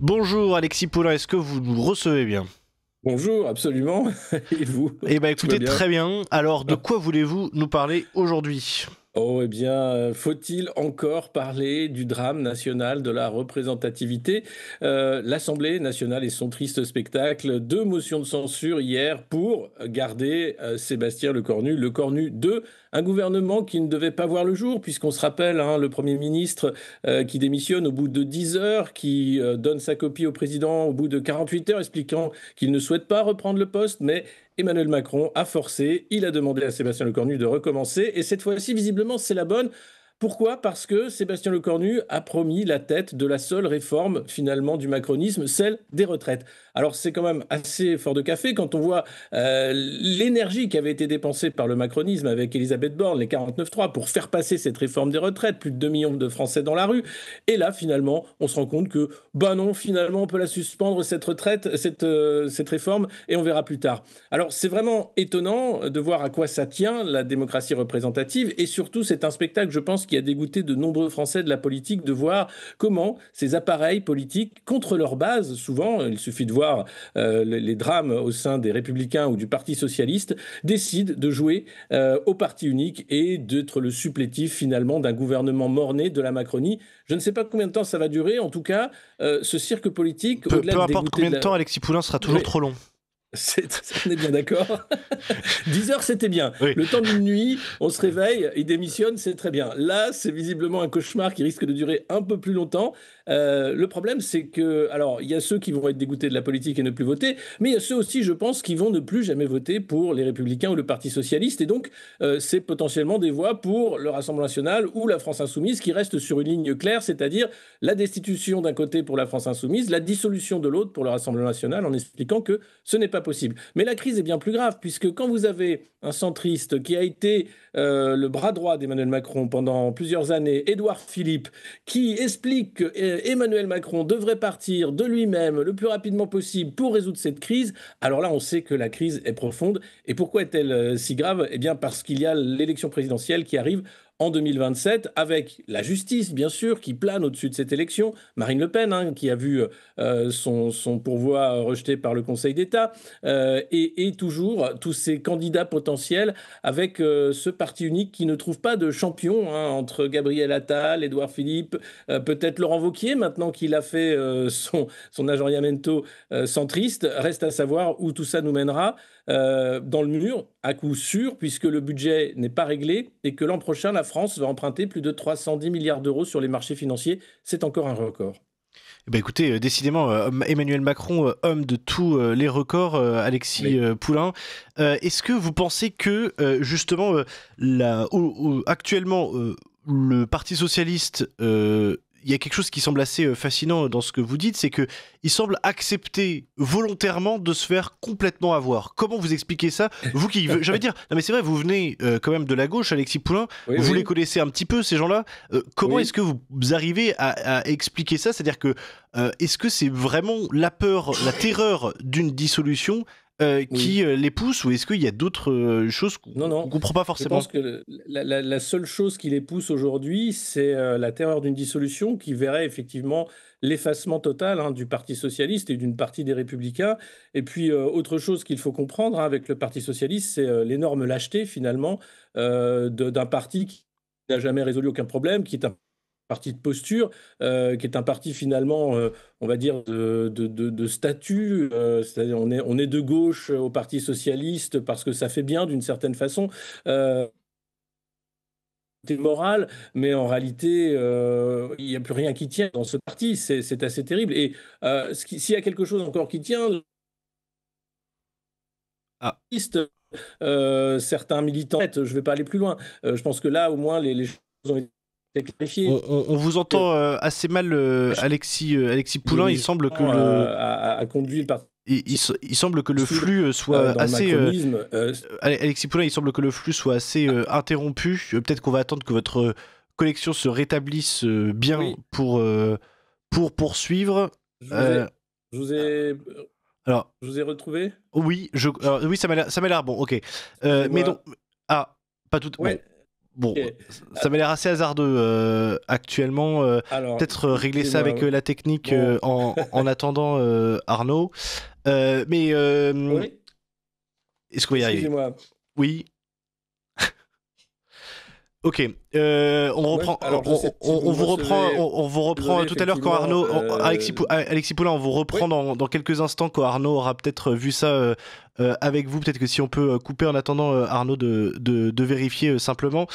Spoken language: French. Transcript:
Bonjour Alexis Poulain, est-ce que vous nous recevez bien? Bonjour, absolument. Et vous? Eh ben Tout va écoutez, bien? très bien. Alors, de quoi voulez-vous nous parler aujourd'hui? Oh, eh bien, faut-il encore parler du drame national de la représentativité? L'Assemblée nationale et son triste spectacle, 2 motions de censure hier pour garder, Sébastien Lecornu, Lecornu 2, un gouvernement qui ne devait pas voir le jour puisqu'on se rappelle, hein, le premier ministre, qui démissionne au bout de 10 heures, qui, donne sa copie au président au bout de 48 heures expliquant qu'il ne souhaite pas reprendre le poste, mais Emmanuel Macron a forcé, il a demandé à Sébastien Lecornu de recommencer et cette fois-ci, visiblement, c'est la bonne. Pourquoi? Parce que Sébastien Lecornu a promis la tête de la seule réforme finalement du macronisme, celle des retraites. Alors c'est quand même assez fort de café quand on voit l'énergie qui avait été dépensée par le macronisme avec Elisabeth Borne, les 49.3, pour faire passer cette réforme des retraites, plus de 2 millions de Français dans la rue. Et là, finalement, on se rend compte que, bah non, finalement, on peut la suspendre, cette retraite, cette réforme, et on verra plus tard. Alors, c'est vraiment étonnant de voir à quoi ça tient, la démocratie représentative, et surtout, c'est un spectacle, je pense, qui a dégoûté de nombreux Français de la politique, de voir comment ces appareils politiques, contre leur base, souvent, il suffit de voir les drames au sein des Républicains ou du Parti Socialiste, décident de jouer au parti unique et d'être le supplétif, finalement, d'un gouvernement mort-né de la Macronie. Je ne sais pas combien de temps ça va durer, en tout cas, ce cirque politique, au-delà Peu de importe dégoûter combien de de la... temps, Alexis Poulain sera toujours Oui, trop long. on est bien d'accord. 10 heures, c'était bien. Oui. Le temps d'une nuit, on se réveille, il démissionne, c'est très bien. Là, c'est visiblement un cauchemar qui risque de durer un peu plus longtemps. Le problème, c'est que, alors, il y a ceux qui vont être dégoûtés de la politique et ne plus voter, mais il y a ceux aussi, je pense, qui vont ne plus jamais voter pour les Républicains ou le Parti Socialiste. Et donc, c'est potentiellement des voix pour le Rassemblement National ou la France Insoumise qui restent sur une ligne claire, c'est-à-dire la destitution d'un côté pour la France Insoumise, la dissolution de l'autre pour le Rassemblement National, en expliquant que ce n'est pas possible. Mais la crise est bien plus grave, puisque quand vous avez un centriste qui a été le bras droit d'Emmanuel Macron pendant plusieurs années, Édouard Philippe, qui explique que Emmanuel Macron devrait partir de lui-même le plus rapidement possible pour résoudre cette crise, alors là, on sait que la crise est profonde. Et pourquoi est-elle si grave? Eh bien, parce qu'il y a l'élection présidentielle qui arrive en 2027, avec la justice, bien sûr, qui plane au-dessus de cette élection. Marine Le Pen, hein, qui a vu son pourvoi rejeté par le Conseil d'État, et toujours tous ces candidats potentiels avec ce parti unique qui ne trouve pas de champion, hein, entre Gabriel Attal, Édouard Philippe, peut-être Laurent Wauquiez, maintenant qu'il a fait son aggiornamento centriste. Reste à savoir où tout ça nous mènera. Dans le mur, à coup sûr, puisque le budget n'est pas réglé et que l'an prochain, la France va emprunter plus de 310 milliards d'euros sur les marchés financiers. C'est encore un record. Eh ben écoutez, décidément, Emmanuel Macron, homme de tous les records, Alexis Oui. Poulain. Est-ce que vous pensez que, justement, actuellement, le Parti Socialiste, il y a quelque chose qui semble assez fascinant dans ce que vous dites, c'est que il semble accepter volontairement de se faire complètement avoir. Comment vous expliquez ça? Vous qui, j'allais dire, non mais c'est vrai, vous venez quand même de la gauche, Alexis Poulain, Oui, vous les oui, connaissez un petit peu ces gens-là. Comment est-ce oui. que vous arrivez à expliquer ça? C'est-à-dire que est-ce que c'est vraiment la peur, la terreur d'une dissolution qui Oui. les pousse, ou est-ce qu'il y a d'autres choses qu'on Non, ne non. comprend pas Je pense forcément? que la seule chose qui les pousse aujourd'hui, c'est la terreur d'une dissolution qui verrait effectivement l'effacement total, hein, du Parti socialiste et d'une partie des Républicains. Et puis, autre chose qu'il faut comprendre, hein, avec le Parti socialiste, c'est l'énorme lâcheté finalement d'un parti qui n'a jamais résolu aucun problème, qui est un parti de posture, qui est un parti finalement, on va dire de statut, c'est-à-dire on est de gauche au Parti socialiste parce que ça fait bien d'une certaine façon, heu, morale, mais en réalité, il n'y a plus rien qui tient dans ce parti, c'est assez terrible et s'il y a quelque chose encore qui tient, Ah, certains militants, je ne vais pas aller plus loin, je pense que là, au moins, les choses ont été clarifiées. on vous entend assez mal, Alexis Poulain. Il semble que Soi-disant a conduit le parti il semble que le suivre flux soit dans le assez macronisme. Alexis Poulain, il semble que le flux soit assez interrompu. Peut-être qu'on va attendre que votre connexion se rétablisse bien Oui, pour poursuivre. je vous Euh, ai, je vous ai, alors, je vous ai retrouvé. oui, oui, ça m'a l'air bon, ok. Mais donc, Excusez-moi. ah, pas tout, bon. Ouais. Bon, Ok. ça m'a l'air assez hasardeux actuellement. Alors, Peut-être régler ça avec excusez-moi. la technique Bon, en attendant, Arnaud. Mais oui, est-ce qu'on va y arriver? excusez-moi. Oui. Ok, on Moi, reprend, alors, je sais pas si vous on me vous reprend, recevez. on vous reprend Désolé, tout à l'heure quand effectivement. Arnaud, Alexis Poulain, on vous reprend Oui, dans quelques instants quand Arnaud aura peut-être vu ça avec vous. Peut-être que si on peut couper en attendant Arnaud de vérifier simplement.